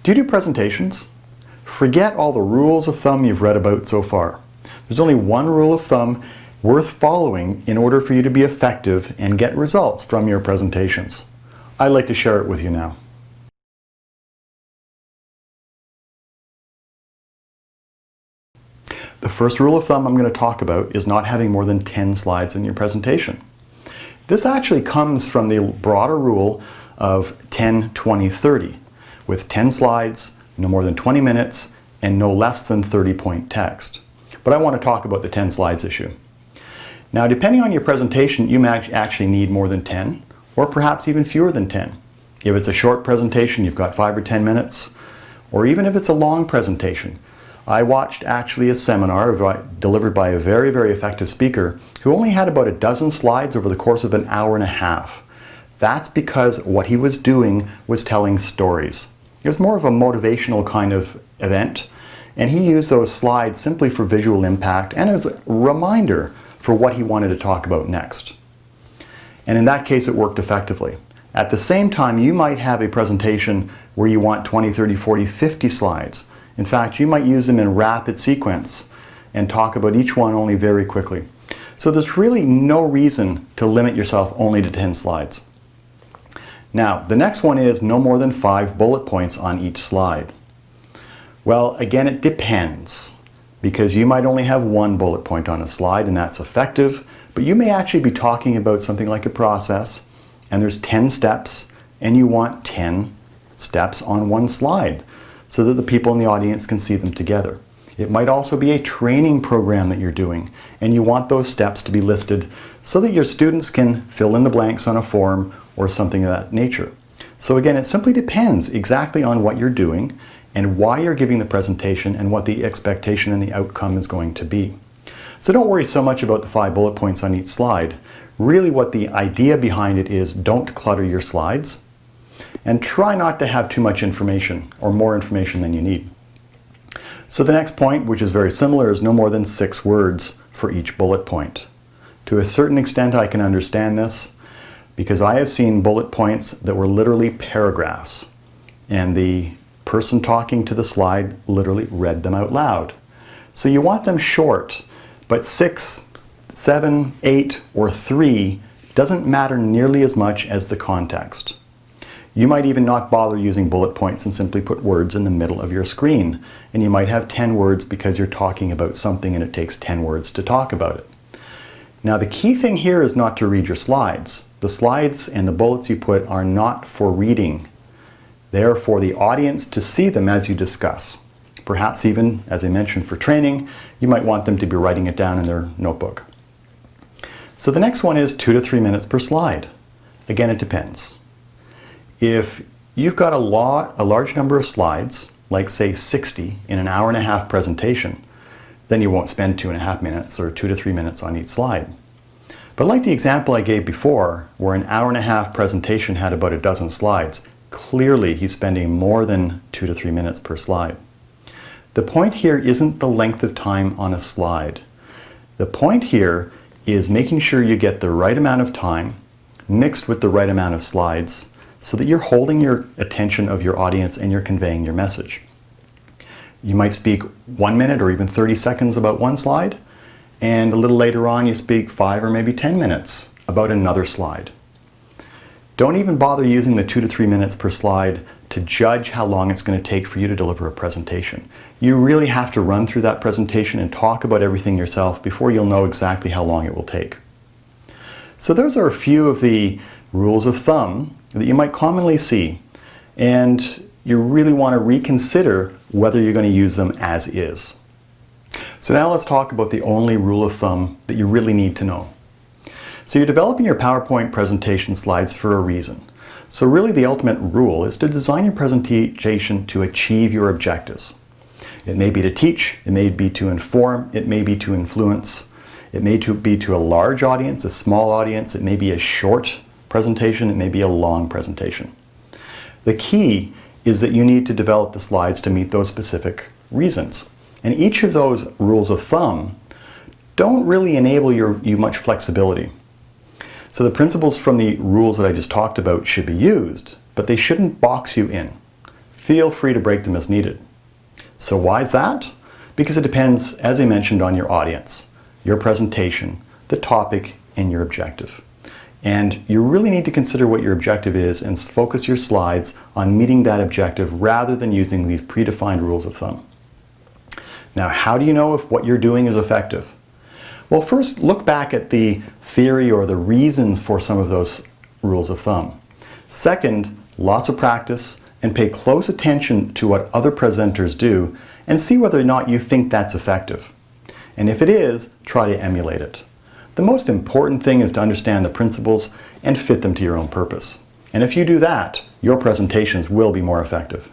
Do you do presentations? Forget all the rules of thumb you've read about so far. There's only one rule of thumb worth following in order for you to be effective and get results from your presentations. I'd like to share it with you now. The first rule of thumb I'm going to talk about is not having more than 10 slides in your presentation. This actually comes from the broader rule of 10, 20, 30, with 10 slides, no more than 20 minutes, and no less than 30-point text. But I want to talk about the 10 slides issue. Now, depending on your presentation, you may actually need more than 10, or perhaps even fewer than 10. If it's a short presentation, you've got 5 or 10 minutes, or even if it's a long presentation. I watched actually a seminar delivered by a very, very effective speaker who only had about a dozen slides over the course of an hour and a half. That's because what he was doing was telling stories. It was more of a motivational kind of event, and he used those slides simply for visual impact and as a reminder for what he wanted to talk about next. And in that case, it worked effectively. At the same time, you might have a presentation where you want 20, 30, 40, 50 slides. In fact, you might use them in rapid sequence and talk about each one only very quickly. So there's really no reason to limit yourself only to 10 slides. Now, the next one is no more than 5 bullet points on each slide. Well, again, it depends, because you might only have 1 bullet point on a slide, and that's effective, but you may actually be talking about something like a process, and there's 10 steps, and you want 10 steps on 1 slide, so that the people in the audience can see them together. It might also be a training program that you're doing, and you want those steps to be listed so that your students can fill in the blanks on a form or something of that nature. So again, it simply depends exactly on what you're doing and why you're giving the presentation and what the expectation and the outcome is going to be. So don't worry so much about the 5 bullet points on each slide. Really what the idea behind it is, don't clutter your slides and try not to have too much information or more information than you need. So the next point, which is very similar, is no more than 6 words for each bullet point. To a certain extent, I can understand this because I have seen bullet points that were literally paragraphs, and the person talking to the slide literally read them out loud. So you want them short, but 6, 7, 8, or 3 doesn't matter nearly as much as the context. You might even not bother using bullet points and simply put words in the middle of your screen. And you might have 10 words because you're talking about something and it takes 10 words to talk about it. Now the key thing here is not to read your slides. The slides and the bullets you put are not for reading. They're for the audience to see them as you discuss. Perhaps even, as I mentioned, for training, you might want them to be writing it down in their notebook. So the next one is 2 to 3 minutes per slide. Again, it depends. If you've got a large number of slides, like say 60 in an hour and a half presentation, then you won't spend 2.5 minutes or 2 to 3 minutes on each slide. But like the example I gave before, where an hour and a half presentation had about a dozen slides, clearly he's spending more than 2 to 3 minutes per slide. The point here isn't the length of time on a slide. The point here is making sure you get the right amount of time mixed with the right amount of slides, so that you're holding your attention of your audience and you're conveying your message. You might speak 1 minute or even 30 seconds about one slide, and a little later on you speak 5 or maybe 10 minutes about another slide. Don't even bother using the 2 to 3 minutes per slide to judge how long it's going to take for you to deliver a presentation. You really have to run through that presentation and talk about everything yourself before you'll know exactly how long it will take. So those are a few of the rules of thumb that you might commonly see, and you really want to reconsider whether you're going to use them as is. So now let's talk about the only rule of thumb that you really need to know. So you're developing your PowerPoint presentation slides for a reason. So really the ultimate rule is to design your presentation to achieve your objectives. It may be to teach, it may be to inform, it may be to influence, it may be to a large audience, a small audience, it may be a short presentation, it may be a long presentation. The key is that you need to develop the slides to meet those specific reasons. And each of those rules of thumb don't really enable you much flexibility. So the principles from the rules that I just talked about should be used, but they shouldn't box you in. feel free to break them as needed. So why is that? Because it depends, as I mentioned, on your audience, your presentation, the topic, and your objective. And you really need to consider what your objective is and focus your slides on meeting that objective rather than using these predefined rules of thumb. Now, how do you know if what you're doing is effective? Well, first, look back at the theory or the reasons for some of those rules of thumb. Second, lots of practice and pay close attention to what other presenters do and see whether or not you think that's effective. And if it is, try to emulate it. The most important thing is to understand the principles and fit them to your own purpose. And if you do that, your presentations will be more effective.